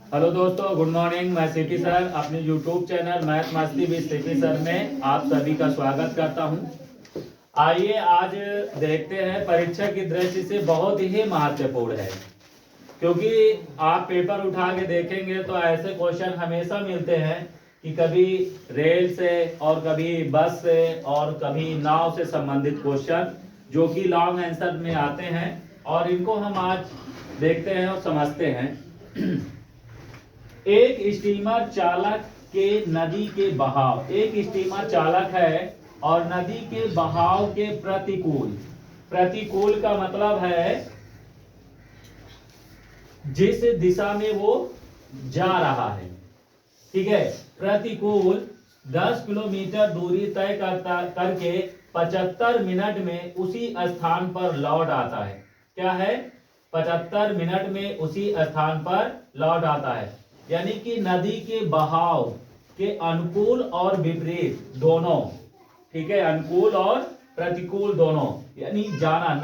Hello दोस्तों, good morning. मैं CP sir अपने यूट्यूब चैनल मैथ मस्ती विद सीपी सर में आप सभी का स्वागत करता हूं। आइए आज देखते हैं, परीक्षा की दृष्टि से बहुत ही महत्वपूर्ण है, क्योंकि आप पेपर उठा के देखेंगे तो ऐसे क्वेश्चन हमेशा मिलते हैं कि कभी रेल से और कभी बस से और कभी नाव से संबंधित क्वेश्चन जो कि लॉन्ग आंसर में आते हैं, और इनको हम आज देखते हैं और समझते हैं। एक स्टीमर चालक के नदी के बहाव, एक स्टीमर चालक है और नदी के बहाव के प्रतिकूल, प्रतिकूल का मतलब है जिस दिशा में वो जा रहा है, ठीक है। प्रतिकूल 10 किलोमीटर दूरी तय करके 75 मिनट में उसी स्थान पर लौट आता है। क्या है? 75 मिनट में उसी स्थान पर लौट आता है। यानी कि नदी के बहाव के अनुकूल और विपरीत दोनों, ठीक है, अनुकूल और प्रतिकूल दोनों, यानी जाना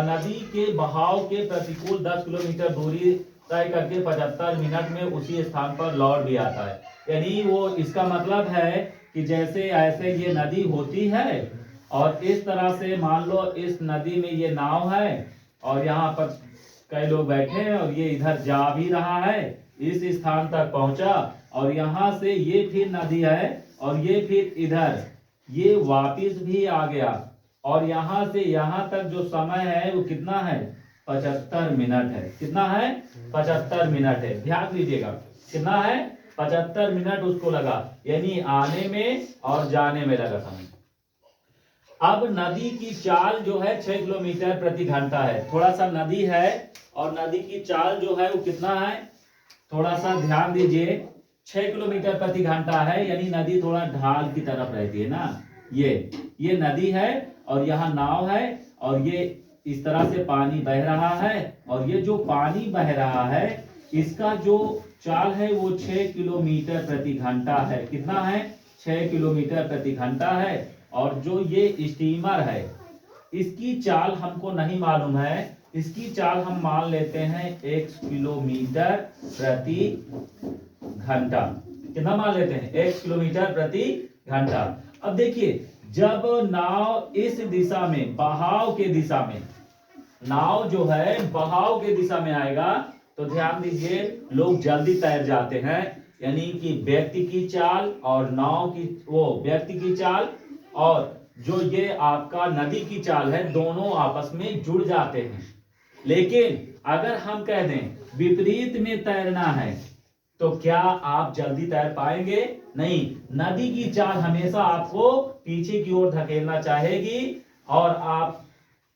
नदी के बहाव के प्रतिकूल 10 किलोमीटर दूरी तय करके 75 मिनट में उसी स्थान पर लौट भी आता है। यानी वो, इसका मतलब है कि जैसे ऐसे ये नदी होती है और इस तरह से मान लो इस नदी में ये नाव है और यहाँ पर कई लोग बैठे हैं और ये इधर जा भी रहा है, इस स्थान तक पहुंचा और यहाँ से ये फिर नदी है और ये फिर इधर ये वापिस भी आ गया और यहाँ से यहाँ तक जो समय है वो कितना है? 75 मिनट है। कितना है? 75 मिनट है। ध्यान दीजिएगा, कितना है? 75 मिनट उसको लगा, यानी आने में और जाने में लगा समय। अब नदी की चाल जो है 6 किलोमीटर प्रति घंटा है। थोड़ा सा नदी है और नदी की चाल जो है वो कितना है? थोड़ा सा ध्यान दीजिए, 6 किलोमीटर प्रति घंटा है, यानी नदी थोड़ा ढाल की तरफ रहती है ना। ये नदी है और यहाँ नाव है और ये इस तरह से पानी बह रहा है और ये जो पानी बह रहा है इसका जो चाल है वो 6 किलोमीटर प्रति घंटा है। कितना है? 6 किलोमीटर प्रति घंटा है। और जो ये स्टीमर है इसकी चाल हमको नहीं मालूम है, इसकी चाल हम मान लेते हैं 1 किलोमीटर प्रति घंटा। कितना मान लेते हैं? 1 किलोमीटर प्रति घंटा। अब देखिए, जब नाव इस दिशा में, बहाव के दिशा में, नाव जो है बहाव के दिशा में आएगा तो ध्यान दीजिए, लोग जल्दी तैर जाते हैं। यानी कि व्यक्ति की चाल और नाव की, वो व्यक्ति की चाल और जो ये आपका नदी की चाल है, दोनों आपस में जुड़ जाते हैं। लेकिन अगर हम कह दें विपरीत में तैरना है तो क्या आप जल्दी तैर पाएंगे? नहीं। नदी की चाल हमेशा आपको पीछे की ओर धकेलना चाहेगी और आप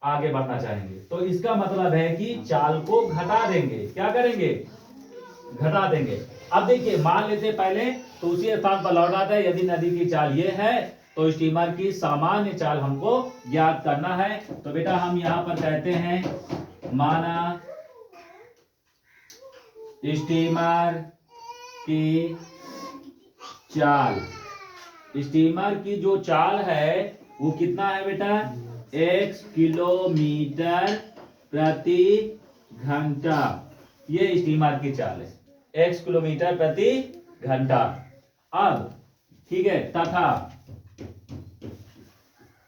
आगे बढ़ना चाहेंगे। तो इसका मतलब है कि चाल को घटा देंगे। क्या करेंगे? घटा देंगे। अब देखिए, मान लेते पहले तो उसी स्थान पर लौट आता है। यदि नदी की चाल ये है तो स्टीमर की सामान्य चाल हमको ज्ञात करना है। तो बेटा हम यहां पर कहते हैं, माना स्टीमर की चाल, स्टीमर की जो चाल है वो कितना है बेटा? 1 किलोमीटर प्रति घंटा। ये स्टीमर की चाल है, 1 किलोमीटर प्रति घंटा। अब ठीक है, तथा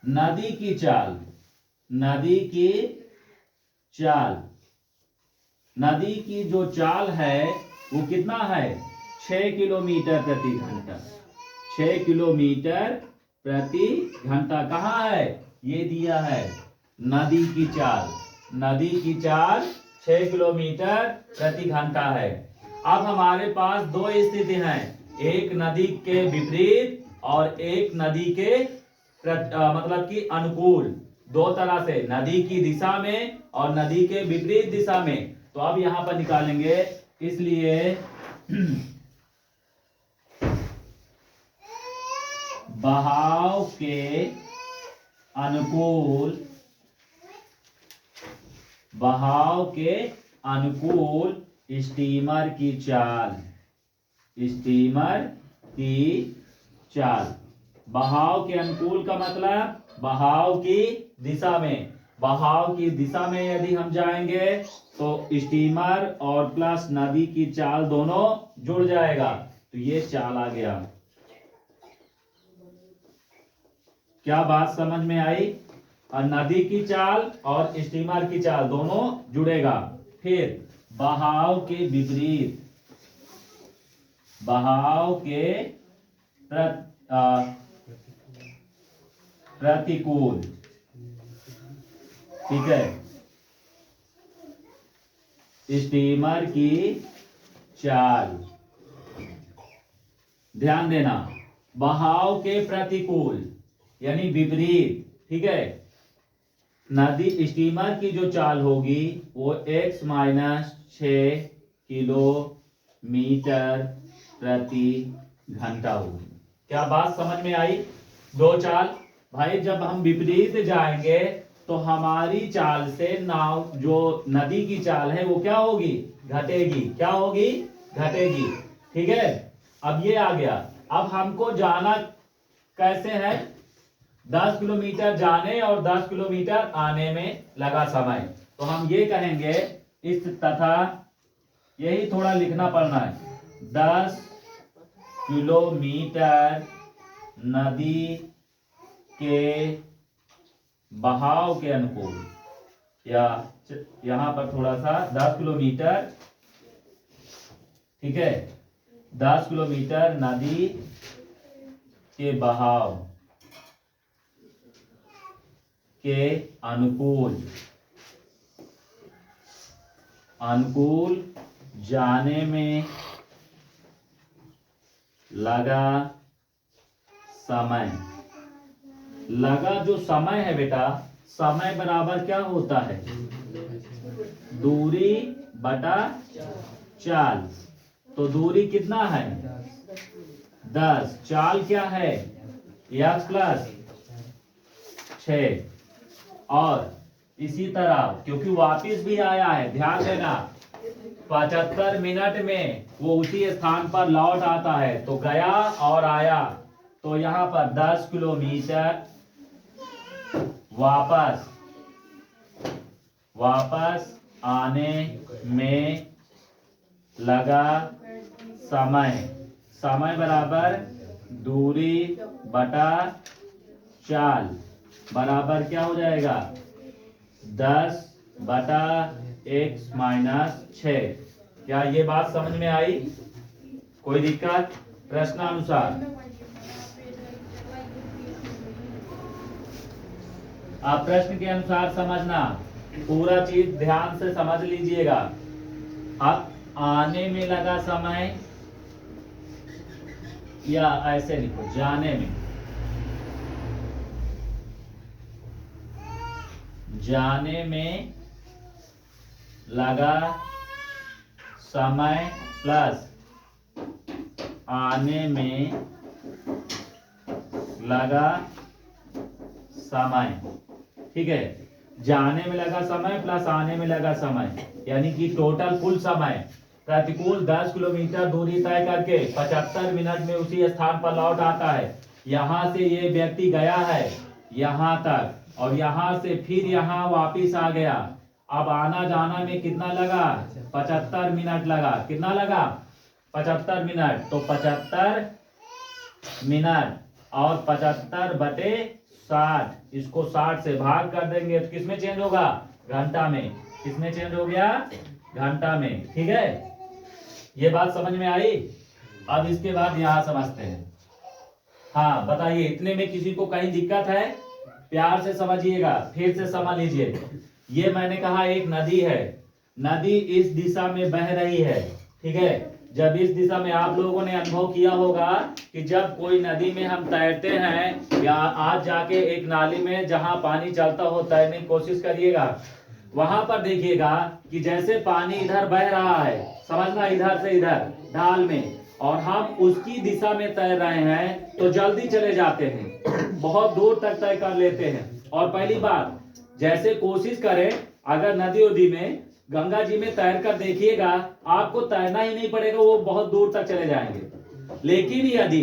नदी की चाल, नदी की चाल, नदी की जो चाल है वो कितना है? 6 किलोमीटर प्रति घंटा। 6 किलोमीटर प्रति घंटा कहाँ है? ये दिया है नदी की चाल। नदी की चाल 6 किलोमीटर प्रति घंटा है। अब हमारे पास दो स्थिति हैं, एक नदी के विपरीत और एक नदी के मतलब कि अनुकूल। दो तरह से, नदी की दिशा में और नदी के विपरीत दिशा में। तो अब यहां पर निकालेंगे, इसलिए बहाव के अनुकूल, बहाव के अनुकूल स्टीमर की चाल, स्टीमर की चाल। बहाव के अनुकूल का मतलब बहाव की दिशा में, बहाव की दिशा में यदि हम जाएंगे तो स्टीमर और प्लस नदी की चाल दोनों जुड़ जाएगा, तो ये चाल आ गया। क्या बात समझ में आई? और नदी की चाल और स्टीमर की चाल दोनों जुड़ेगा। फिर बहाव के विपरीत, बहाव के प्रतिकूल, ठीक है, स्टीमर की चाल। ध्यान देना, बहाव के प्रतिकूल यानी विपरीत, ठीक है, नदी स्टीमर की जो चाल होगी वो x माइनस 6 किलोमीटर प्रति घंटा होगी। क्या बात समझ में आई? दो चाल भाई, जब हम विपरीत जाएंगे तो हमारी चाल से नाव जो नदी की चाल है वो क्या होगी? घटेगी। क्या होगी? घटेगी। ठीक है, अब ये आ गया। अब हमको जाना कैसे है? 10 किलोमीटर जाने और 10 किलोमीटर आने में लगा समय, तो हम ये कहेंगे इस तथा, यही थोड़ा लिखना पड़ना है, 10 किलोमीटर नदी के बहाव के अनुकूल, या यहां पर थोड़ा सा 10 किलोमीटर, ठीक है, 10 किलोमीटर नदी के बहाव के अनुकूल जाने में लगा समय। लगा जो समय है बेटा, समय बराबर क्या होता है? दूरी बटा चाल। तो दूरी कितना है? 10। चाल क्या है? x plus 6। और इसी तरह क्योंकि वापिस भी आया है, ध्यान देना, 75 मिनट में वो उसी स्थान पर लौट आता है, तो गया और आया, तो यहाँ पर 10 किलोमीटर वापस आने में लगा समय। समय बराबर दूरी बटा चाल बराबर क्या हो जाएगा? 10 बटा x माइनस 6। क्या ये बात समझ में आई? कोई दिक्कत? प्रश्नानुसार आप प्रश्न के अनुसार समझना, पूरा चीज ध्यान से समझ लीजिएगा। अब आने में लगा समय, या ऐसे लिखो, जाने में लगा समय प्लस आने में लगा समय, ठीक है, जाने में लगा समय प्लस आने में लगा समय, यानी कि टोटल कुल समय प्रतिकूल 10 किलोमीटर दूरी तय करके 75 मिनट में उसी स्थान पर लौट आता है। यहाँ से ये व्यक्ति गया है यहाँ तक, और यहाँ से फिर यहाँ वापिस आ गया। अब आना जाना में कितना लगा? 75 मिनट लगा। कितना लगा? 75 मिनट। तो 75 मिनट और 75 बटे 60, इसको 60 से भाग कर देंगे तो किसमें चेंज होगा? घंटा में। किसमें चेंज हो गया? घंटा में। ठीक है, ये बात समझ में आई? अब इसके बाद यहां समझते हैं। हाँ बताइए, इतने में किसी को कहीं दिक्कत है? प्यार से समझिएगा, फिर से समझ लीजिए। ये मैंने कहा एक नदी है, नदी इस दिशा में बह रही है, ठीक है। जब इस दिशा में आप लोगों ने अनुभव किया होगा कि जब कोई नदी में हम तैरते हैं, या आज जाके एक नाली में जहां पानी चलता हो तैरने की कोशिश करिएगा, वहां पर देखिएगा कि जैसे पानी इधर बह रहा है, समझना, इधर से इधर ढाल में, और हम उसकी दिशा में तैर रहे हैं तो जल्दी चले जाते हैं, बहुत दूर तक तय कर लेते हैं। और पहली बात, जैसे कोशिश करें, अगर नदी उदी में, गंगा जी में तैर कर देखिएगा, आपको तैरना ही नहीं पड़ेगा, वो बहुत दूर तक चले जाएंगे। लेकिन यदि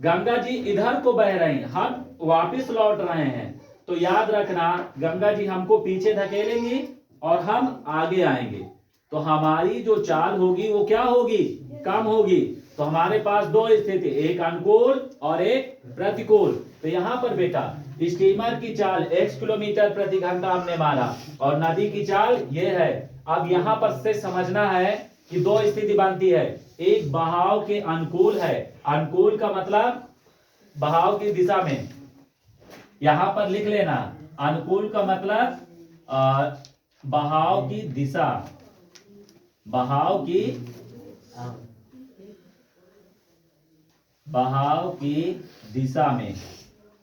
गंगा जी इधर को बह रही हैं, हम वापिस लौट रहे हैं, तो याद रखना गंगा जी हमको पीछे धकेलेंगी और हम आगे आएंगे, तो हमारी जो चाल होगी वो क्या होगी, कम होगी। तो हमारे पास दो स्थिति, एक अनुकूल और एक प्रतिकूल। तो यहाँ पर बेटा स्टीमर की चाल x किलोमीटर प्रति घंटा हमने माना और नदी की चाल ये है। अब यहाँ पर से समझना है कि दो स्थिति बनती है, एक बहाव के अनुकूल है, अनुकूल का मतलब बहाव की दिशा में, यहां पर लिख लेना अनुकूल का मतलब बहाव की दिशा, बहाव की दिशा में,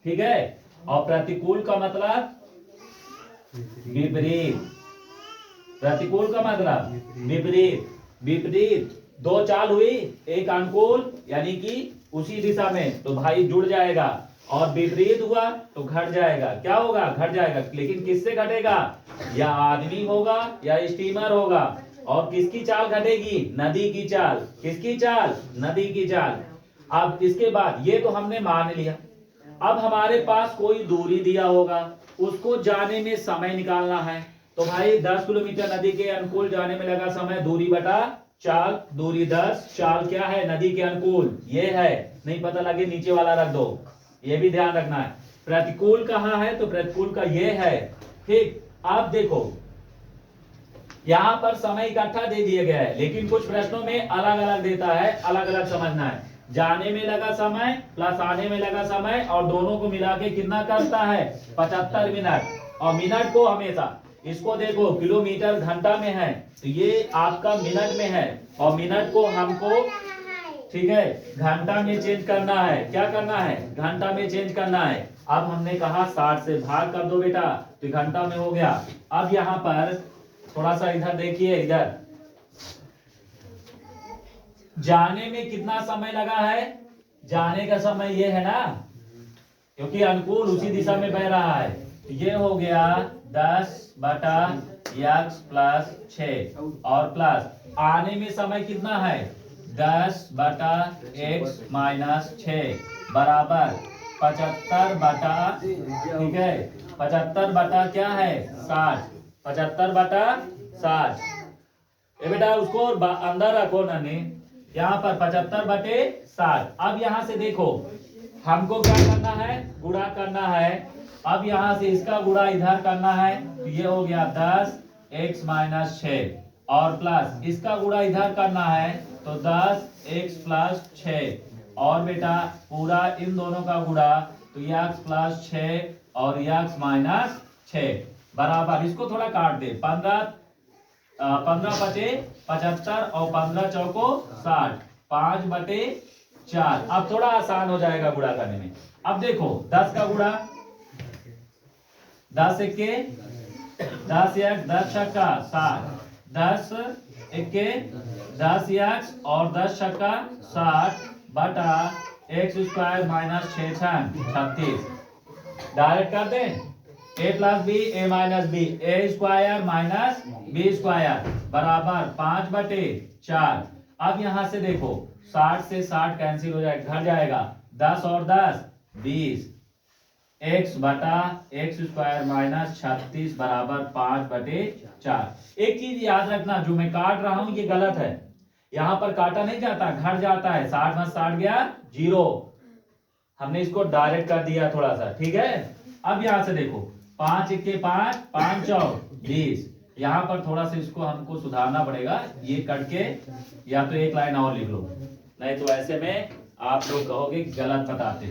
ठीक है। और प्रतिकूल का मतलब विपरीत, प्रतिकूल का मतलब विपरीत, विपरीत। दो चाल हुई, एक अनुकूल यानी कि उसी दिशा में तो भाई जुड़ जाएगा, और विपरीत हुआ तो घट जाएगा। क्या होगा, घट जाएगा। लेकिन किससे घटेगा, या आदमी होगा या स्टीमर होगा। और किसकी चाल घटेगी, नदी की चाल। किसकी चाल, नदी की चाल। अब इसके बाद ये तो हमने मान लिया। अब हमारे पास कोई दूरी दिया होगा, उसको जाने में समय निकालना है। तो भाई 10 किलोमीटर नदी के अनुकूल जाने में लगा समय, दूरी बटा चाल, दूरी 10, चाल क्या है नदी के अनुकूल, ये है। नहीं पता लगे नीचे वाला रख दो, ये भी ध्यान रखना है। प्रतिकूल कहाँ है, तो प्रतिकूल का ये है, ठीक। अब देखो यहां पर समय इकट्ठा दे दिया गया है, लेकिन कुछ प्रश्नों में अलग अलग देता है, अलग अलग समझना है। जाने में लगा समय प्लस आने में लगा समय, और दोनों को मिला के कितना करता है, 75 मिनट। और मिनट को हमेशा इसको देखो किलोमीटर घंटा में है, तो ये आपका मिनट में है, और मिनट को हमको, ठीक है, घंटा में चेंज करना है। क्या करना है, घंटा में चेंज करना है। अब हमने कहा 60 से भाग कर दो बेटा, तो घंटा में हो गया। अब यहाँ पर थोड़ा सा इधर देखिए, इधर जाने में कितना समय लगा है, जाने का समय ये है ना, क्योंकि अनुकूल उसी दिशा में बह रहा है। तो ये हो गया 10/x प्लस 6, और प्लस आने में समय कितना है, 10/x माइनस 6 बराबर 75 ठीक है, 75 क्या है 60, 75/60। ये बेटा उसको अंदर रखो नन्ही, यहाँ पर 75/60। अब यहाँ से देखो हमको क्या करना है, गुणा करना है। अब यहाँ से इसका गुणा इधर करना है, तो ये हो गया 10x माइनस 6, और प्लस इसका गुणा इधर करना है, तो 10x प्लस 6, और बेटा पूरा इन दोनों का गुणा, तो x प्लस 6 और x माइनस 6 बराबर, इसको थोड़ा काट दे, 15/75 और 15 चौको 60, 5/4। अब थोड़ा आसान हो जाएगा गुणा करने में। अब देखो 10 का गुणा, 10 एके 10 x 10 छक्का 60, 10 एके 10 x और 10 छक्का 60 बटा x² माइनस 6 36। डायरेक्ट कर दें, a plus B a minus B, a² minus b² बराबर 5/4। अब यहां से देखो 60 से 60 कैंसिल हो जाएगा, घट जाएगा, 10 और 10 20, x बटा x² माइनस 36 बराबर 5/4। एक चीज याद रखना, जो मैं काट रहा हूं ये गलत है, यहां पर काटा नहीं जाता, घट जाता है, 60 में 60 गया 0, हमने इसको डायरेक्ट कर दिया थोड़ा सा, ठीक है। अब यहां से देखो 5 एके 5, 5 चौक 20, यहाँ पर थोड़ा सा इसको हमको सुधारना पड़ेगा, ये कट के या तो एक लाइन और लिख लो, नहीं तो ऐसे में आप लोग कहोगे गलत बताते,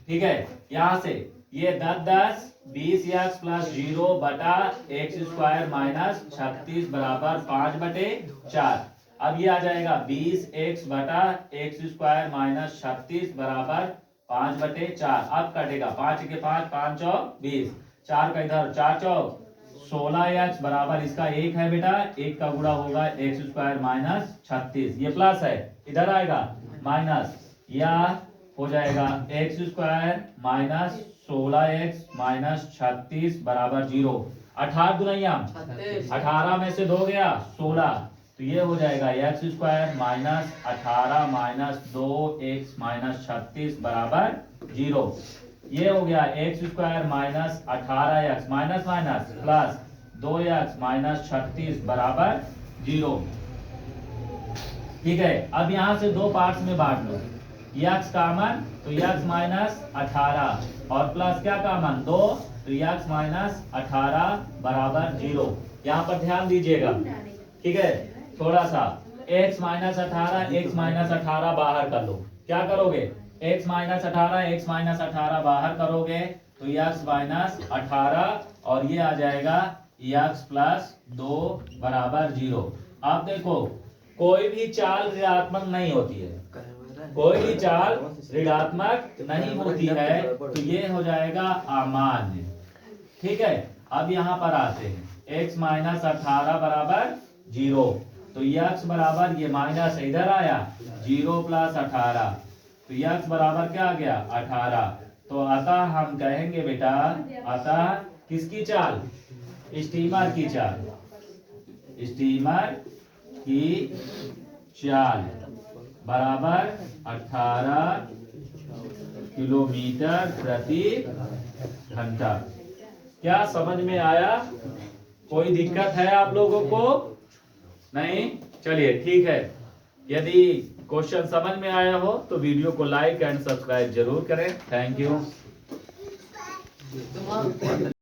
ठीक है। यहां से ये 10 20x प्लस 0 बटा x² माइनस 36 बराबर 5/4। अब ये आ जाएगा 20x बटा x² माइनस 36 बराबर 5/4। अब कटेगा 5 के 5, 5 चौक 20, 4 का इधर 4 चौक 16x बराबर, इसका 1 है बेटा, 1 का गुणा होगा x² माइनस 36, ये प्लस है, इधर आएगा माइनस, या हो जाएगा x² माइनस 16x माइनस 36 बराबर 0। 18 दुनिया 18 में से 2 गया 16, तो ये हो जाएगा x² minus 18 minus 2x minus 36 बराबर 0। ये हो गया x square minus 18x minus minus plus 2x minus 36 बराबर 0। ठीक है, अब यहां से दो पार्ट्स में बांट लो, x कॉमन तो x माइनस 18 और प्लस क्या कॉमन 2 तो x माइनस 18 बराबर 0। यहाँ पर ध्यान दीजिएगा, ठीक है, थोड़ा सा x माइनस 18 x माइनस 18 बाहर कर लो। क्या करोगे, x माइनस 18 x माइनस 18 बाहर करोगे तो x माइनस 18 और ये आ जाएगा x प्लस 2 बराबर 0। आप देखो कोई भी चाल ऋणात्मक नहीं होती है, कोई भी चाल ऋणात्मक नहीं होती है, तो ये हो जाएगा अमान्य। ठीक है, अब यहाँ पर आते हैं, x माइनस 18 बराबर 0 तो x बराबर ये माइनस इधर आया 0 प्लस 18 तो x बराबर क्या आ गया 18। तो अतः हम कहेंगे बेटा, अतः किसकी चाल, स्टीमर की चाल, स्टीमर की चाल बराबर 18 किलोमीटर प्रति घंटा। क्या समझ में आया? कोई दिक्कत है आप लोगों को? नहीं? चलिए ठीक है, यदि क्वेश्चन समझ में आया हो तो वीडियो को लाइक एंड सब्सक्राइब जरूर करें। Thank you.